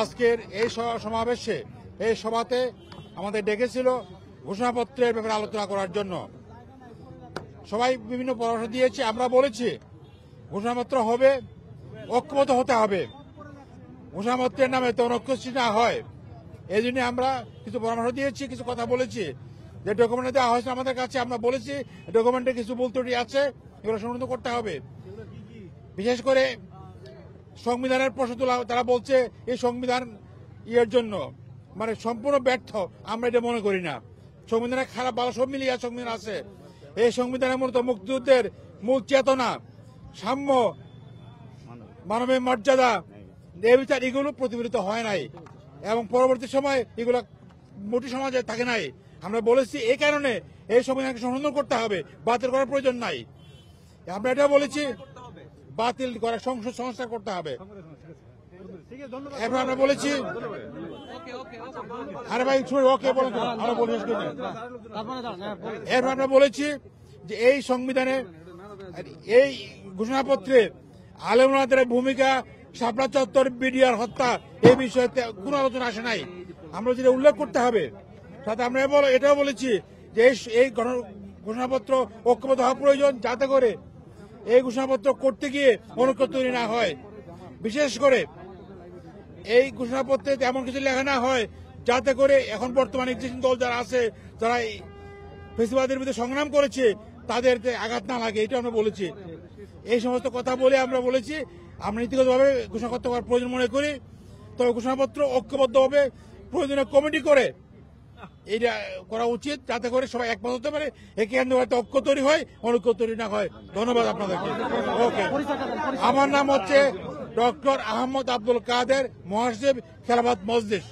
আজকের এই সমাবেশে এই সভাতে আমাদের ডেকেছিল ঘোষণাপত্রের ব্যাপারে আলোচনা করার জন্য। সবাই বিভিন্ন পরামর্শ দিয়েছে। আমরা বলেছি ঘোষণাপত্র হবে, ঐক্যবদ্ধ হতে হবে, ঘোষণাপত্রের নামে তো ঐক্য সৃষ্টি না হয়। এই জন্য আমরা কিছু পরামর্শ দিয়েছি, কিছু কথা বলেছি। যে ডকুমেন্ট দেওয়া হয়েছে আমাদের কাছে, আমরা বলেছি ডকুমেন্টে কিছু ভুল ত্রুটি আছে, এগুলো সংশোধন করতে হবে। বিশেষ করে সংবিধানের প্রশ্ন তোলা, তারা বলছে এই সংবিধান ইয়ের জন্য মানে সম্পূর্ণ ব্যর্থ। আমরা এটা মনে করি না। সংবিধানে খারাপ ভালো সব মিলিয়ে সংবিধান আছে। এই সংবিধানের মূলত মুক্তিযুদ্ধের মূল চেতনা, সাম্য, মানবিক মর্যাদা, এই বিচার এগুলো প্রতিফলিত হয় নাই এবং পরবর্তী সময় এগুলো মোটি সমাজে থাকে নাই। আমরা বলেছি এই কারণে এই সংবিধানকে সংশোধন করতে হবে, বাতিল করার প্রয়োজন নাই। আমরা এটা বলেছি বাতিল করার সংস্কার করতে হবে। এরপর আমরা বলেছি আরে ভাই ওকে বলেন, আমরা বলি এরপর আমরা বলেছি যে এই সংবিধানে এই ঘোষণাপত্রে আলেমদের ভূমিকা, শাপলা চত্বর বিডিআর হত্যা এই বিষয়ে কোন আলোচনা আসে নাই। আমরা যেটা উল্লেখ করতে হবে, সাথে আমরা এটাও বলেছি যে এই ঘোষণাপত্র ঐক্যবদ্ধ হওয়া প্রয়োজন, যাতে করে এই ঘোষণাপত্র করতে গিয়ে অনৈক্য তৈরি না হয়। বিশেষ করে এই ঘোষণাপত্রে এমন কিছু লেখা না হয় যাতে করে এখন বর্তমানে এক্সিস্টিং দল যারা আছে, যারা ফেসিবাদের বিরুদ্ধে সংগ্রাম করেছে, তাদের আঘাত না লাগে। এটা আমরা বলেছি। এই সমস্ত কথা বলে আমরা বলেছি আমরা নীতিগতভাবে ঘোষণাপত্র করার প্রয়োজন মনে করি। তবে ঘোষণাপত্র ঐক্যবদ্ধভাবে প্রয়োজনে কমিটি করে এটা করা উচিত, যাতে করে সবাই একমত হতে পারে, একে ঐক্য তৈরি হয়, অনৈক্য তৈরি না হয়। ধন্যবাদ আপনাদেরকে। ওকে, আমার নাম হচ্ছে ডক্টর আহমদ আব্দুল কাদের, মহাসচিব খেলাফত মজলিস।